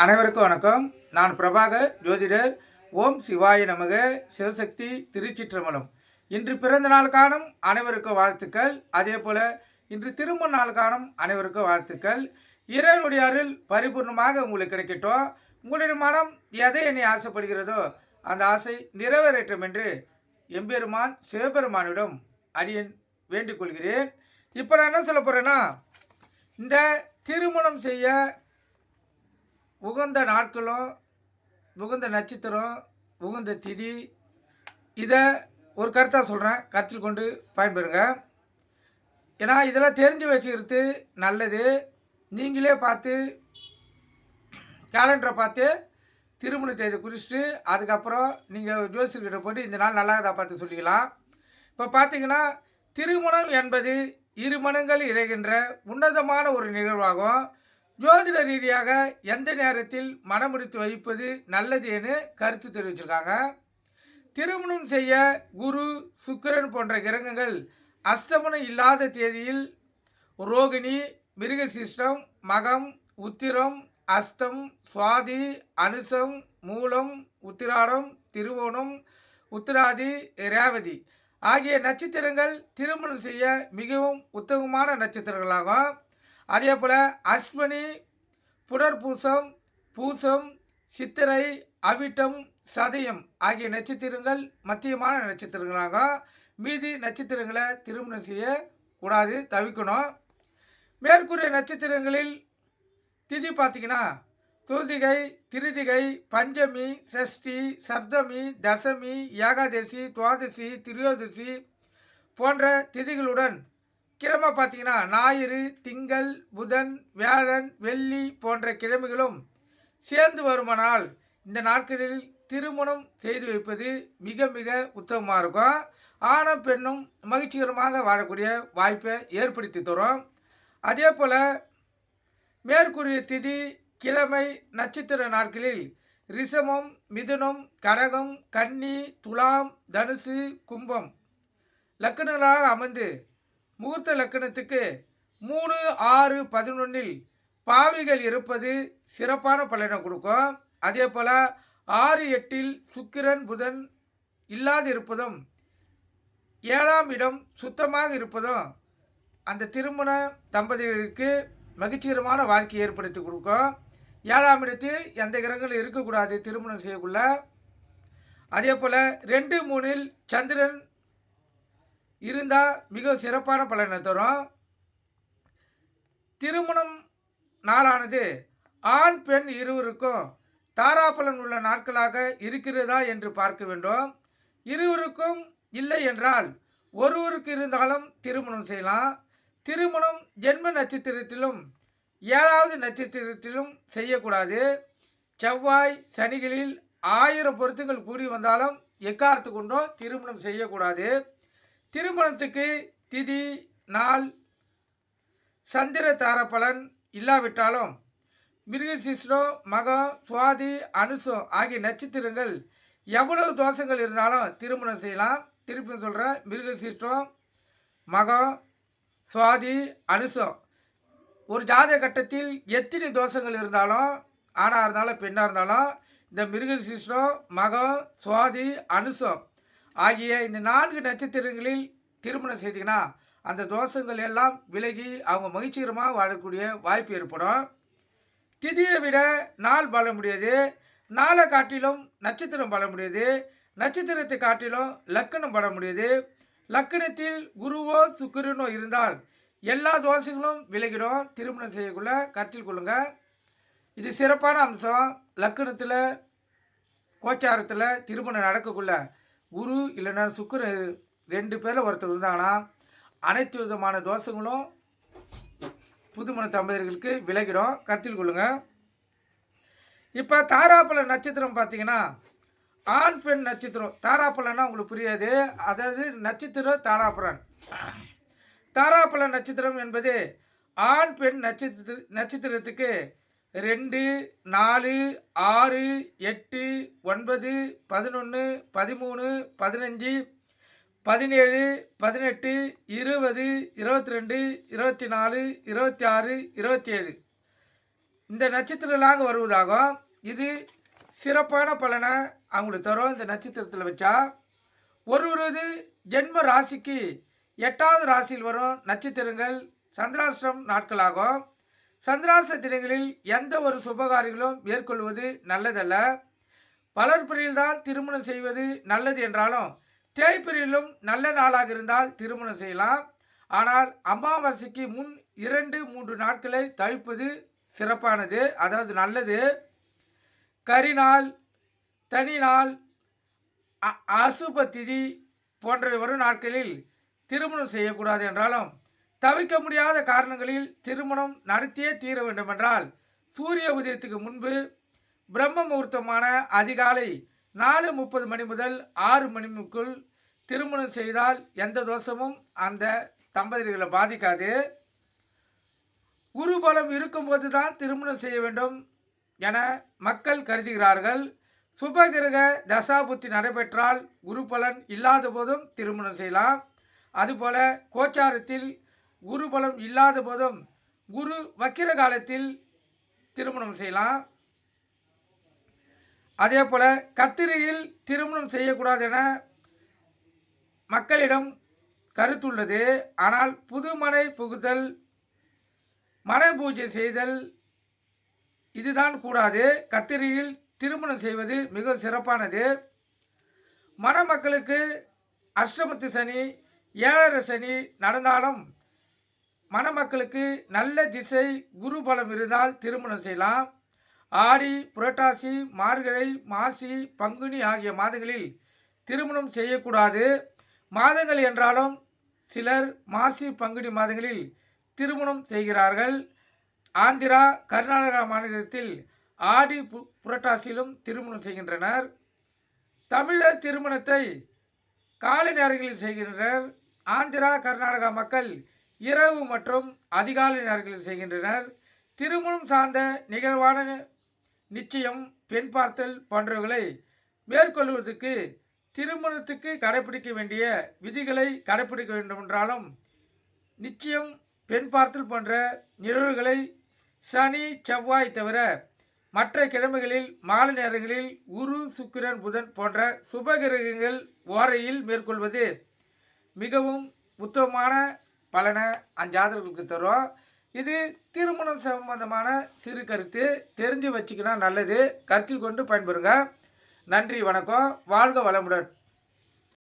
அனைவருக்கும் வணக்கம். நான் பிரபாகர் ஜோதிடர். ஓம் சிவாய நமக. சிவசக்தி திருச்சிற்றம்பலம். இன்று பிறந்த நாள் காணும் அனைவருக்கும் வாழ்த்துக்கள். அதே போல இன்று திருமண நாள் காணும் அனைவருக்கும் வாழ்த்துக்கள். இறைவனுடைய அருள் பரிபூர்ணமாக உங்களுக்கு கிடைக்கட்டும். உங்களுடைய மனம் எதை என்னை ஆசைப்படுகிறதோ அந்த ஆசை நிறைவேறட்டும் என்று எம்பெருமான் சிவபெருமானிடம் அடியேன் வேண்டிக் கொள்கிறேன். இப்போ நான் என்ன சொல்ல போகிறேன்னா, இந்த திருமணம் செய்ய உகந்த நாட்களும் உகந்த நட்சத்திரம் உகந்த திதி இதை ஒரு கருத்தாக சொல்கிறேன், கருத்தில் கொண்டு பயன்பெறுங்க. ஏன்னா இதெல்லாம் தெரிஞ்சு வச்சுக்கிறது நல்லது. நீங்களே பார்த்து கேலண்டரை பார்த்து திருமண தேதி குறிச்சிட்டு அதுக்கப்புறம் நீங்கள் ஜோசியர்கிட்ட போட்டு இந்த நாள் நல்லா பார்த்து சொல்லிக்கலாம். இப்போ பார்த்தீங்கன்னா, திருமணம் என்பது இரு மனங்கள் இணைகின்ற உன்னதமான ஒரு நிகழ்வாகும். ஜோதிட ரீதியாக எந்த நேரத்தில் மனமுடித்து வைப்பது நல்லது என கருத்து தெரிவிச்சிருக்காங்க. திருமணம் செய்ய குரு சுக்கிரன் போன்ற கிரகங்கள் அஸ்தமனம் இல்லாத தேதியில் ரோகிணி, மிருகசீஷ்டம், மகம், உத்திரம், அஸ்தம், சுவாதி, அனுசம், மூலம், உத்திராடம், திருவோணம், உத்திராதி, ரேவதி ஆகிய நட்சத்திரங்கள் திருமணம் செய்ய மிகவும் உத்தமமான நட்சத்திரங்களாகும். அதே போல் அஸ்வினி, புனர்பூசம், பூசம், சித்திரை, அவிட்டம், சதயம் ஆகிய நட்சத்திரங்கள் மத்தியமான நட்சத்திரங்களாகும். மீதி நட்சத்திரங்களை திருமணம் செய்யக்கூடாது, தவிர்க்கணும். மேற்கூறிய நட்சத்திரங்களில் திதி பார்த்திங்கன்னா துதிகை, திருதிகை, பஞ்சமி, சஷ்டி, சப்தமி, தசமி, ஏகாதசி, துவாதசி, திரியோதசி போன்ற திதிகளுடன் கிழமை பார்த்திங்கன்னா ஞாயிறு, திங்கள், புதன், வியாழன், வெள்ளி போன்ற கிழமைகளும் சேர்ந்து வருமானால் இந்த நாட்களில் திருமணம் செய்து வைப்பது மிக மிக உத்தமமாக இருக்கும். ஆணும் பெண்ணும் மகிழ்ச்சிகரமாக வாழக்கூடிய வாய்ப்பை ஏற்படுத்தி தரும். அதே போல் மேற்கூறிய திதி, கிழமை, நட்சத்திர நாட்களில் ரிஷமம், மிதுனம், கடகம், கன்னி, துலாம், தனுசு, கும்பம் லக்கணங்களாக அமைந்து முகூர்த்த லக்கணத்துக்கு 3, 6, 11 பாவிகள் இருப்பது சிறப்பான பலனை கொடுக்கும். அதே போல் 6, 8 சுக்கிரன், புதன் இல்லாது இருப்பதும் 7ஆம் இடம் சுத்தமாக இருப்பதும் அந்த திருமண தம்பதிகளுக்கு மகிழ்ச்சிகரமான வாழ்க்கையை ஏற்படுத்தி கொடுக்கும். 7ஆம் இடத்தில் எந்த கிரகங்களும் இருக்கக்கூடாது திருமணம் செய்யக்குள்ள. அதே போல் 2, 3 சந்திரன் இருந்தால் மிக சிறப்பான பலனை தரும். திருமணம் நாளானது ஆண் பெண் இருவருக்கும் தாராபலன் உள்ள நாட்களாக இருக்கிறதா என்று பார்க்க வேண்டும். இருவருக்கும் இல்லை என்றால் ஒருவருக்கு இருந்தாலும் திருமணம் செய்யலாம். திருமணம் ஜென்ம நட்சத்திரத்திலும் 7வது நட்சத்திரத்திலும் செய்யக்கூடாது. செவ்வாய், சனிகளில் 1000 பொருத்தங்கள் கூடி வந்தாலும் எக்காரத்து கொண்டும் திருமணம் செய்யக்கூடாது. திருமணத்துக்கு திதி, நாள், சந்திர தாரபலன் இல்லாவிட்டாலும் மிருகசீஷ்டம், மகம், சுவாதி, அனுசம் ஆகிய நட்சத்திரங்கள் எவ்வளவு தோஷங்கள் இருந்தாலும் திருமணம் செய்யலாம். திருப்பி சொல்கிறேன், மிருகசீஷ்டம், மகம், சுவாதி, அனுசம் ஒரு ஜாதக கட்டத்தில் எத்தனை தோஷங்கள் இருந்தாலும், ஆணாக இருந்தாலும் பெண்ணாக இருந்தாலும் இந்த மிருகசீஷ்டம், மகம், சுவாதி, அனுசம் ஆகிய இந்த 4 நட்சத்திரங்களில் திருமணம் செய்தீங்கன்னா அந்த தோஷங்கள் எல்லாம் விலகி அவங்க மகிழ்ச்சிகரமாக வாழக்கூடிய வாய்ப்பு ஏற்படும். திதியை விட நாள் பல முடியாது, நாளை காட்டிலும் நட்சத்திரம் பல முடியாது, நட்சத்திரத்தை காட்டிலும் லக்கணம் பல முடியாது. லக்கணத்தில் குருவோ சுக்கிரனோ இருந்தால் எல்லா தோஷங்களும் விலகிடும். திருமணம் செய்யக்குள்ள கருத்தில் கொள்ளுங்கள். இது சிறப்பான அம்சம். லக்கணத்தில் கோச்சாரத்தில் திருமணம் நடக்கக்குள்ள குரு இல்லைன்னா சுக்கிரன் 2 பேரில் ஒருத்தர் இருந்தாங்கன்னா அனைத்து விதமான தோஷங்களும் புதுமண தம்பதியர்களுக்கு விலகிடும். கருத்தில் கொள்ளுங்கள். இப்போ தாராபல நட்சத்திரம் பார்த்தீங்கன்னா ஆண் பெண் நட்சத்திரம். தாராபலன்னா உங்களுக்கு புரியாது, அதாவது நட்சத்திரம் தாராபலன். தாராபல நட்சத்திரம் என்பது ஆண் பெண் நட்சத்திரத்துக்கு 2, 4, 6, 8, 9, 11, 13, 15, 17, 18, 20, 22, 24, 26, 27 இந்த நட்சத்திரங்களாக வருவதாகும். இது சிறப்பான பலனை அவங்களுக்கு தரும். இந்த நட்சத்திரத்தில் வச்சா ஒருவரது ஜென்ம ராசிக்கு 8வது ராசியில் வரும் நட்சத்திரங்கள் சந்திராஷ்டிரம் நாட்களாகும். சந்திராஷ்டிர தினங்களில் எந்த ஒரு சுபகாரியங்களும் மேற்கொள்வது நல்லதல்ல. வளர்பிறையில்தான் திருமணம் செய்வது நல்லது என்றாலும் தேய்பிறையிலும் நல்ல நாளாக இருந்தால் திருமணம் செய்யலாம். ஆனால் அமாவாசைக்கு முன் 2-3 நாட்களை தவிர்ப்பது சிறப்பானது, அதாவது நல்லது. கரிநாள், தனி நாள், அசுப திதி போன்றவை வரும் நாட்களில் திருமணம் செய்யக்கூடாது என்றாலும் தவிர்க்க முடியாத காரணங்களில் திருமணம் நடத்தியே தீர வேண்டுமென்றால் சூரிய உதயத்துக்கு முன்பு பிரம்ம முகூர்த்தமான அதிகாலை 4:30 மணி முதல் 6 மணிக்குள் திருமணம் செய்தால் எந்த தோஷமும் அந்த தம்பதிகளை பாதிக்காது. குருபலம் இருக்கும்போது தான் திருமணம் செய்ய வேண்டும் என மக்கள் கருதுகிறார்கள். சுபகிரக தசாபுத்தி நடைபெற்றால் குரு பலன் இல்லாத போதும் திருமணம் செய்யலாம். அதுபோல கோச்சாரத்தில் குரு பலம் இல்லாத போதும் குரு வக்கிர காலத்தில் திருமணம் செய்யலாம். அதே போல கத்திரியில் திருமணம் செய்யக்கூடாது என மக்களிடம் கருத்துள்ளது. ஆனால் புதுமனை புகுதல், மனை பூஜை செய்தல் இதுதான் கூடாது. கத்திரியில் திருமணம் செய்வது மிக சிறப்பானது. மணமக்களுக்கு அஷ்டமத்து சனி, 7.5 சனி நடந்தாலும் மணமக்களுக்கு நல்ல திசை குரு பலம் இருந்தால் திருமணம் செய்யலாம். ஆடி, புரட்டாசி, மார்கழி, மாசி, பங்குனி ஆகிய மாதங்களில் திருமணம் செய்யக்கூடாது. மாதங்கள் என்றாலும் சிலர் மாசி, பங்குனி மாதங்களில் திருமணம் செய்கிறார்கள். ஆந்திரா, கர்நாடகா மாநிலத்தில் ஆடி, புரட்டாசியிலும் திருமணம் செய்கின்றனர். தமிழர் திருமணத்தை காலை நேரங்களில் செய்கின்றனர். ஆந்திரா, கர்நாடகா மக்கள் இரவு மற்றும் அதிகாலை நேரங்களில் செய்கின்றனர். திருமணம் சார்ந்த நிகழ்வான நிச்சயம், பெண் பார்த்தல் போன்றவைகளை மேற்கொள்வதற்கு திருமணத்துக்கு கடைபிடிக்க வேண்டிய விதிகளை கடைபிடிக்க வேண்டுமென்றாலும் நிச்சயம், பெண் பார்த்தல் போன்ற நிகழ்வுகளை சனி, செவ்வாய் தவிர மற்ற கிழமைகளில் மாலை நேரங்களில் குரு, சுக்கிரன், புதன் போன்ற சுபகிரகங்கள் ஓரையில் மேற்கொள்வது மிகவும் உத்தமமான பலனை அஞ்சாதவர்களுக்கு தரும். இது திருமணம் சம்பந்தமான சிறு கருத்து, தெரிஞ்சு வச்சுக்கினா நல்லது. கருத்தில் கொண்டு பயன்பெறுங்க. நன்றி, வணக்கம். வாழ்க வளமுடன்.